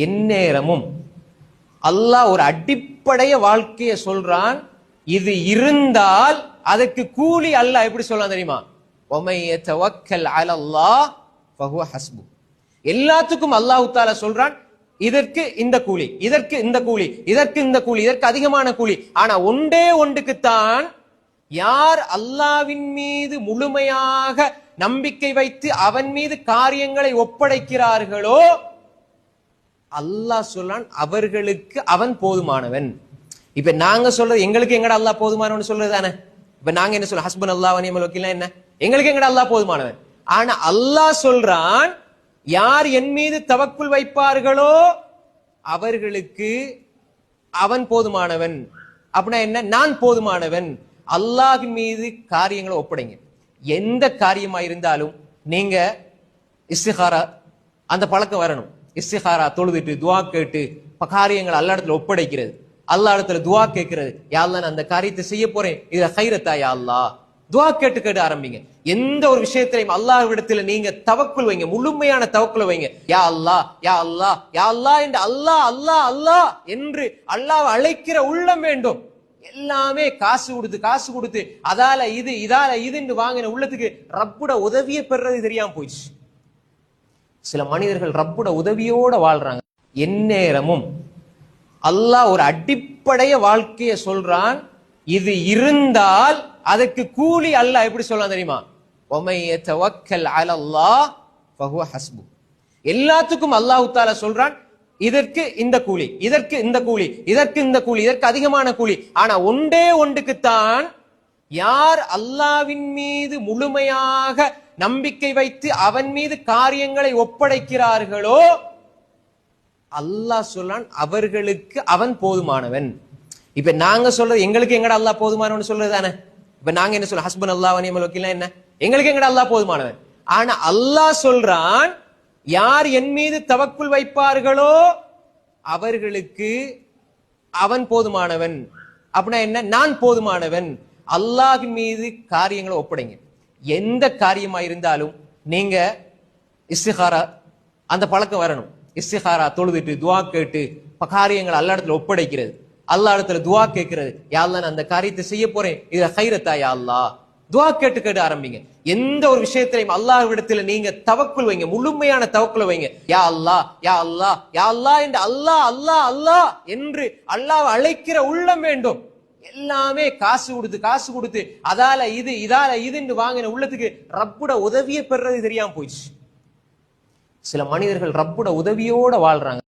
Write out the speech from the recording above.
எந்நேரமும் அல்லாஹ் ஒரு அடிப்படைய வாழ்க்கையை சொல்றான். இது இருந்தால் அதுக்கு கூலி அல்லாஹ் எப்படி சொல்லலாம் தெரியுமா? வமை யதவக்கல் அலல்லாஹ் ஃபஹுவ ஹஸ்பு. எல்லாத்துக்கும் அல்லாஹ் தஆலா சொல்றான், இதற்கு இந்த கூலி, இதற்கு இந்த கூலி, இதற்கு இந்த கூலி, இதற்கு அதிகமான கூலி. ஆனா ஒன்றே ஒன்றுக்குத்தான், யார் அல்லாஹ்வின் மீது முழுமையாக நம்பிக்கை வைத்து அவன் மீது காரியங்களை ஒப்படைக்கிறார்களோ அல்லாஹ் சொல்றான் அவர்களுக்கு அவன் போதுமானவன். இப்ப நாங்க சொல்றது எங்களுக்கு எங்கட அல்லாஹ் போதுமானவன் சொல்றது தானே. இப்ப நாங்க என்ன சொல்ல, ஹஸ்பன் அல்லாஹ் வ நிஅமல் வக்கீல் என்ன, எங்களுக்கு எங்கட அல்லாஹ் போதுமானவன். ஆனா அல்லாஹ் சொல்றான், யார் என் மீது தவக்குல் வைப்பார்களோ அவர்களுக்கு அவன் போதுமானவன். அப்படின்னா என்ன? நான் போதுமானவன். அல்லாஹ் மீது காரியங்களை ஒப்படைங்க. எந்த காரியமா இருந்தாலும் நீங்க இஸ்திகாரா அந்த பழக்கம் வரணும். இஸ்திகாரா தொழுதுட்டு துவா கேட்டு காரியங்கள் அல்லா இடத்துல ஒப்படைக்கிறது, அல்லா இடத்துல துவா கேட்கிறது. யா அல்லாஹ் நான் அந்த காரியத்தை செய்ய போறேன், இதுல கைரத்தா யா அல்லாஹ். துவா கேட்டு கேட்டு ஆரம்பிங்க. எந்த ஒரு விஷயத்திலையும் அல்லாஹ்விடத்துல நீங்க தவக்குல் வைங்க, முழுமையான தவக்குல் வைங்க. யா அல்லாஹ் யா அல்லாஹ் யா அல்லாஹ் என்று அல்லாஹ் அல்லாஹ் அல்லாஹ் என்று அல்லாஹ் அழைக்கிற உள்ளம் வேண்டும். எல்லாமே காசு கொடுத்து அதால இது இதால இதுன்னு வாங்கின உள்ளத்துக்கு ரப்புட உதவியை பெறது தெரியாம போயிடுச்சு. சில மனிதர்கள் ரப்புட உதவியோட வாழ்றாங்க. எந்நேரமும் அல்லாஹ் ஒரு அடிப்படைய வாழ்க்கையை சொல்றான். இது இருந்தால் அதுக்கு கூலி அல்லாஹ் எப்படி சொல்லலாம் தெரியுமா? வமை யதவக்கல் அலல்லாஹ் ஃபஹுவ ஹஸ்பு. எல்லாத்துக்கும் அல்லாஹ் தஆலா சொல்றான், இதற்கு இந்த கூலி, இதற்கு இந்த கூலி, இதற்கு இந்த கூலி, இதற்கு அதிகமான கூலி. ஆனா ஒன்றே ஒன்றுக்குத்தான், யார் அல்லாஹ்வின் மீது முழுமையாக நம்பிக்கை வைத்து அவன் மீது காரியங்களை ஒப்படைக்கிறார்களோ அல்லாஹ் சொல்றான் அவர்களுக்கு அவன் போதுமானவன். இப்ப நாங்க சொல்றது எங்களுக்கு எங்கட அல்லாஹ் போதுமானவன் சொல்றது தானே. இப்ப நாங்க என்ன சொல்ல, ஹஸ்பன் அல்லாஹ் வ நிஅமல் வக்கீல் என்ன, எங்களுக்கு எங்கட அல்லாஹ் போதுமானவன். ஆனா அல்லாஹ் சொல்றான், யார் என் மீது தவக்குல் வைப்பார்களோ அவர்களுக்கு அவன் போதுமானவன். அப்படின்னா என்ன? நான் போதுமானவன். அல்லாஹ் மீது காரியங்களை ஒப்படைங்க. எந்த காரியமா இருந்தாலும் நீங்க இஸ்திகாரா அந்த பழக்கம் வரணும். இஸ்திகாரா தொழுதுட்டு துவா கேட்டு காரியங்கள் அல்லா இடத்துல ஒப்படைக்கிறது, அல்லா இடத்துல துவா கேட்கிறது. யா அல்லாஹ் நான் அந்த காரியத்தை செய்ய போறேன், இதுல கைரத்தா யா அல்லாஹ். துவா கேட்டு கேட்டு ஆரம்பிங்க. எந்த ஒரு விஷயத்திலையும் அல்லாஹ்விடத்துல நீங்க தவக்குல் வைங்க, முழுமையான தவக்குல் வைங்க. யா அல்லாஹ் யா அல்லாஹ் யா அல்லாஹ் என்று அல்லாஹ் அல்லாஹ் அல்லாஹ் என்று அல்லாஹ் அழைக்கிற உள்ளம் வேண்டும். எல்லாமே காசு கொடுத்து அதால இது இதால இதுன்னு வாங்கின உள்ளத்துக்கு ரப்புட உதவியை பெறது தெரியாம போயிடுச்சு. சில மனிதர்கள் ரப்புட உதவியோட வாழ்றாங்க.